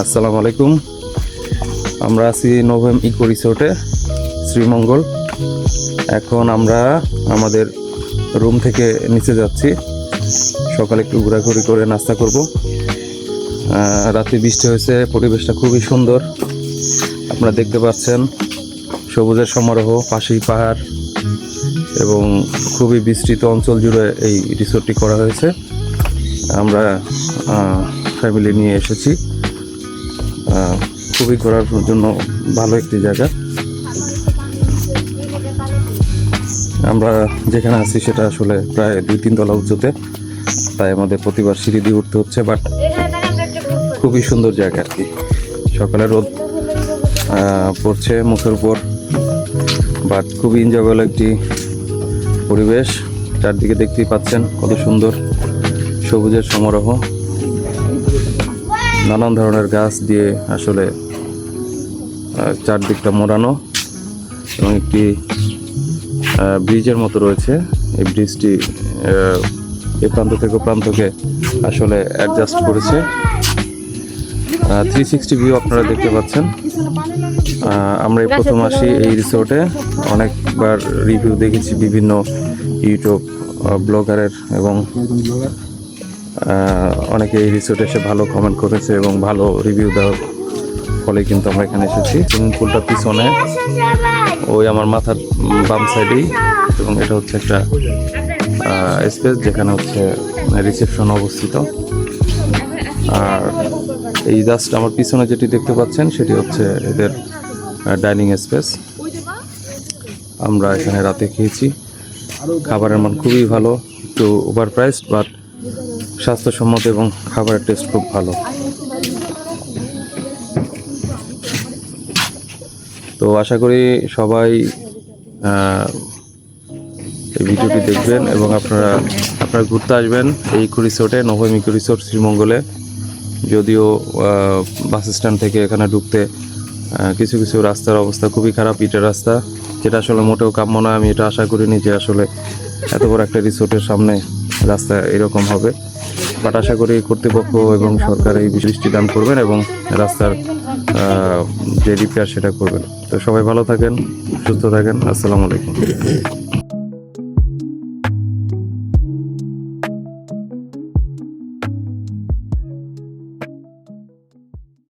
আসসালামু আলাইকুম। আমরা আছি নোভেম ইকো রিসোর্টে, শ্রীমঙ্গল। এখন আমরা আমাদের রুম থেকে নিচে যাচ্ছি। সকালে একটু ঘোরাঘুরি করে নাস্তা করব। রাতে বৃষ্টি হয়েছে, পরিবেশটা খুবই সুন্দর। আপনারা দেখতে পাচ্ছেন সবুজের সমারোহ, পাশেই পাহাড় এবং খুবই বিস্তৃত অঞ্চল জুড়ে এই রিসোর্টটি করা হয়েছে। আমরা ফ্যামিলি নিয়ে এসেছি। খুবই ঘোরার জন্য ভালো একটি জায়গা। আমরা যেখানে আছি সেটা আসলে প্রায় 2-3 তলা উঁচুতে, তাই আমাদের প্রতিবার সিঁড়ি দিয়ে উঠতে হচ্ছে, বাট খুবই সুন্দর জায়গা আর কি। সকালে রোদ পড়ছে মুখের উপর, বাট খুবই এনজয়েবল একটি পরিবেশ। চারদিকে দেখতেই পাচ্ছেন কত সুন্দর সবুজের সমারোহ, নানান ধরনের গাছ দিয়ে আসলে চারদিকটা মোড়ানো এবং একটি ব্রিজের মতো রয়েছে। এই ব্রিজটি এই প্রান্ত থেকে প্রান্তকে আসলে অ্যাডজাস্ট করেছে। 360 ভিউ আপনারা দেখতে পাচ্ছেন। আমরা এই প্রথম আসি এই রিসোর্টে। অনেকবার রিভিউ দেখেছি বিভিন্ন ইউটিউব ব্লগারের, এবং অনেকে এই রিসোর্টে এসে ভালো কমেন্ট করেছে এবং ভালো রিভিউ দেওয়ার ফলে কিন্তু আমরা এখানে এসেছি। সুইমিং পুলটা পিছনে, ওই আমার মাথার বাম সাইডেই, এবং এটা হচ্ছে একটা স্পেস যেখানে হচ্ছে রিসেপশন অবস্থিত। আর এই জাস্ট আমার পিছনে যেটি দেখতে পাচ্ছেন সেটি হচ্ছে এদের ডাইনিং স্পেস। আমরা এখানে রাতে খেয়েছি। খাবারের মান খুবই ভালো, একটু ওভার প্রাইস, বাট স্বাস্থ্যসম্মত এবং খাবারের টেস্ট খুব ভালো। তো আশা করি সবাই এই ভিডিওটি দেখবেন এবং আপনারা ঘুরতে আসবেন এই ইকো রিসোর্টে, নোভেম ইকো রিসোর্ট শ্রীমঙ্গলে। যদিও বাস স্ট্যান্ড থেকে এখানে ঢুকতে কিছু কিছু রাস্তার অবস্থা খুবই খারাপ, ইটের রাস্তা, যেটা আসলে মোটেও কাম্য না। আমি এটা আশা করিনি যে আসলে এত বড় একটা রিসোর্টের সামনে রাস্তা এরকম হবে, বাট আশা করি কর্তৃপক্ষ এবং সরকার এই দৃষ্টি দান করবেন এবং রাস্তার যে রিপেয়ার সেটা করবেন। তো সবাই ভালো থাকেন, সুস্থ থাকেন। আসসালামু আলাইকুম।